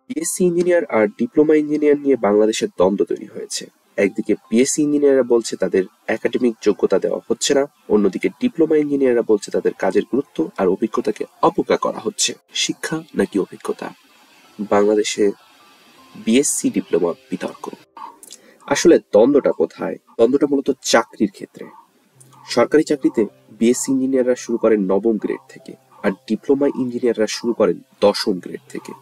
BSc engineer আর diploma engineer নিয়ে বাংলাদেশের দ্বন্দ্ব তৈরি হয়েছে। একদিকে বিএসসি ইঞ্জিনিয়াররা বলছে তাদের একাডেমিক যোগ্যতা দেওয়া হচ্ছে না, অন্যদিকে ডিপ্লোমা ইঞ্জিনিয়াররা বলছে তাদের কাজের গুরুত্ব আর অভিজ্ঞতাকে অবজ্ঞা করা হচ্ছে। শিক্ষা নাকি অভিজ্ঞতা? বাংলাদেশে বিএসসি ডিপ্লোমা বিতর্ক। আসলে দ্বন্দ্বটা কোথায়? দ্বন্দ্বটা মূলত চাকরির ক্ষেত্রে। সরকারি চাকরিতে বিএসসি ইঞ্জিনিয়াররা শুরু করেন 9ম গ্রেড থেকে, আর ডিপ্লোমা ইঞ্জিনিয়াররা শুরু করেন 10ম গ্রেড থেকে।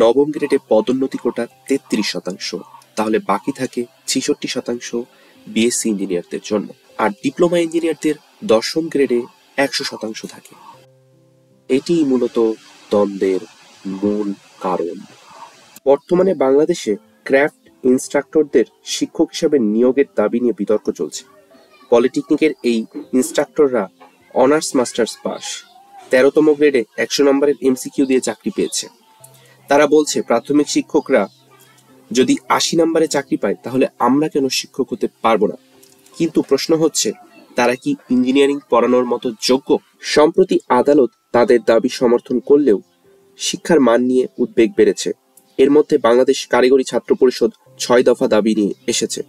9ম গ্রেডে পদোন্নতি কোটা 33%, তাহলে বাকি থাকে 66% বিএসসি ইঞ্জিনিয়ারদের জন্য, আর ডিপ্লোমা ইঞ্জিনিয়ারদের 10ম গ্রেডে 100% থাকে। এটি মূলত দ্বন্দ্বের মূল কারণ। বর্তমানে বাংলাদেশে ক্রাফট ইনস্ট্রাক্টরদের শিক্ষক হিসেবে নিয়োগের দাবি নিয়ে বিতর্ক চলছে। পলিটেকনিকের এই ইনস্ট্রাক্টররা অনার্স মাস্টার্স পাস, 13তম গ্রেডে 100 নম্বরের এমসিকিউ দিয়ে চাকরি পেয়েছে। তারা বলছে প্রাথমিক শিক্ষকরা যদি 80 নম্বরে চাকরি পায় তাহলে আমরা কেন শিক্ষক হতে পারবো না? কিন্তু প্রশ্ন হচ্ছে, তারা কি ইঞ্জিনিয়ারিং পড়ানোর মতো যোগ্য? সম্প্রতি আদালত তাদের দাবি সমর্থন করলেও শিক্ষার মান নিয়ে উদ্বেগ বেড়েছে। এর মধ্যে বাংলাদেশ কারিগরি ছাত্র পরিষদ 6 দফা দাবি নিয়ে এসেছে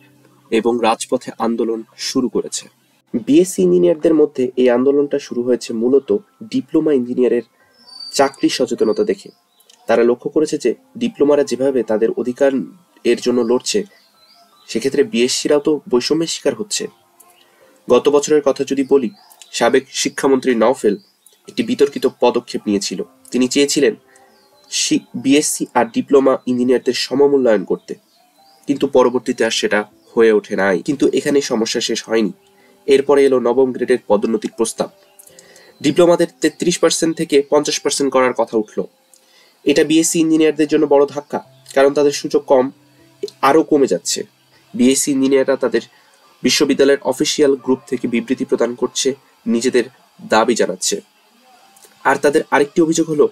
এবং রাজপথে আন্দোলন শুরু করেছে। বিএসসি ইঞ্জিনিয়ারদের মধ্যে এই আন্দোলনটা শুরু হয়েছে মূলত ডিপ্লোমা ইঞ্জিনিয়ারের চাকরি সচেতনতা দেখে। তারা লক্ষ্য করেছে যে ডিপ্লোমারা যেভাবে তাদের অধিকার এর জন্য লড়ছে, সেক্ষেত্রে বিএসসিরাও তো বৈষম্যের শিকার হচ্ছে। গত বছরের কথা যদি বলি, সাবেক শিক্ষামন্ত্রী নওফেল একটি বিতর্কিত পদক্ষেপ নিয়েছিল। তিনি চেয়েছিলেন বিএসসি আর ডিপ্লোমা ইঞ্জিনিয়ারদের সমমূল্যায়ন করতে, কিন্তু পরবর্তীতে আর সেটা হয়ে ওঠে নাই। কিন্তু এখানে সমস্যা শেষ হয়নি। এরপরে এলো 9ম গ্রেডের পদোন্নতির প্রস্তাব। ডিপ্লোমাদের 33% থেকে 50% করার কথা উঠল। এটা বিএসসি ইঞ্জিনিয়ারদের জন্য বড় ধাক্কা, কারণ তাদের সুযোগ আরো কমে যাচ্ছে। বিএসসি ইঞ্জিনিয়াররা তাদের বিশ্ববিদ্যালয়ের অফিসিয়াল গ্রুপ থেকে বিবৃতি প্রদান করছে, নিজেদের দাবি জানাচ্ছে। আর তাদের আরেকটি অভিযোগ হলো,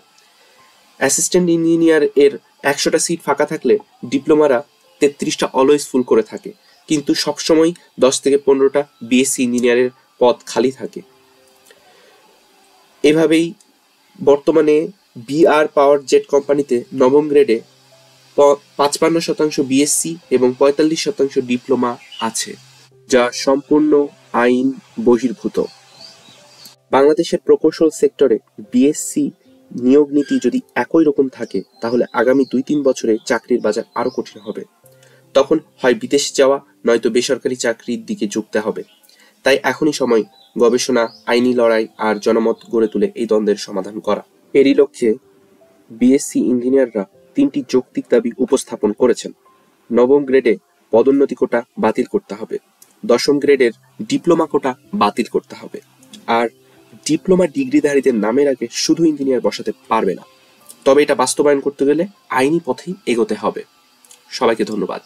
অ্যাসিস্ট্যান্ট ইঞ্জিনিয়ার এর 100টা সিট ফাঁকা থাকলে ডিপ্লোমারা 33টা অলওয়েজ ফুল করে থাকে, কিন্তু সবসময় 10 থেকে 15টা বিএসসি ইঞ্জিনিয়ারের পদ খালি থাকে। এভাবেই বর্তমানে বিআর পাওয়ার জেট কোম্পানিতে 9ম গ্রেডে 55% বিএসসি এবং 45% ডিপ্লোমা আছে, যা সম্পূর্ণ আইন বহির্ভূত। বাংলাদেশের প্রকৌশল সেক্টরে বিএসসি নিয়োগ নীতি যদি একই রকম থাকে, তাহলে আগামী 2-3 বছরে চাকরির বাজার আরো কঠিন হবে। তখন হয় বিদেশ যাওয়া, নয়তো বেসরকারি চাকরির দিকে ঝুঁকতে হবে। তাই এখনই সময় গবেষণা, আইনি লড়াই আর জনমত গড়ে তুলে এই দ্বন্দ্বের সমাধান করা। এরই লক্ষ্যে বিএসসি ইঞ্জিনিয়াররা 3টি যৌক্তিক দাবি উপস্থাপন করেছেন। 9ম গ্রেডে পদোন্নতি কোটা বাতিল করতে হবে, 10ম গ্রেডের ডিপ্লোমা কোটা বাতিল করতে হবে, আর ডিপ্লোমা ডিগ্রিধারীদের নামের আগে শুধু ইঞ্জিনিয়ার বসাতে পারবে না। তবে এটা বাস্তবায়ন করতে গেলে আইনি পথেই এগোতে হবে। সবাইকে ধন্যবাদ।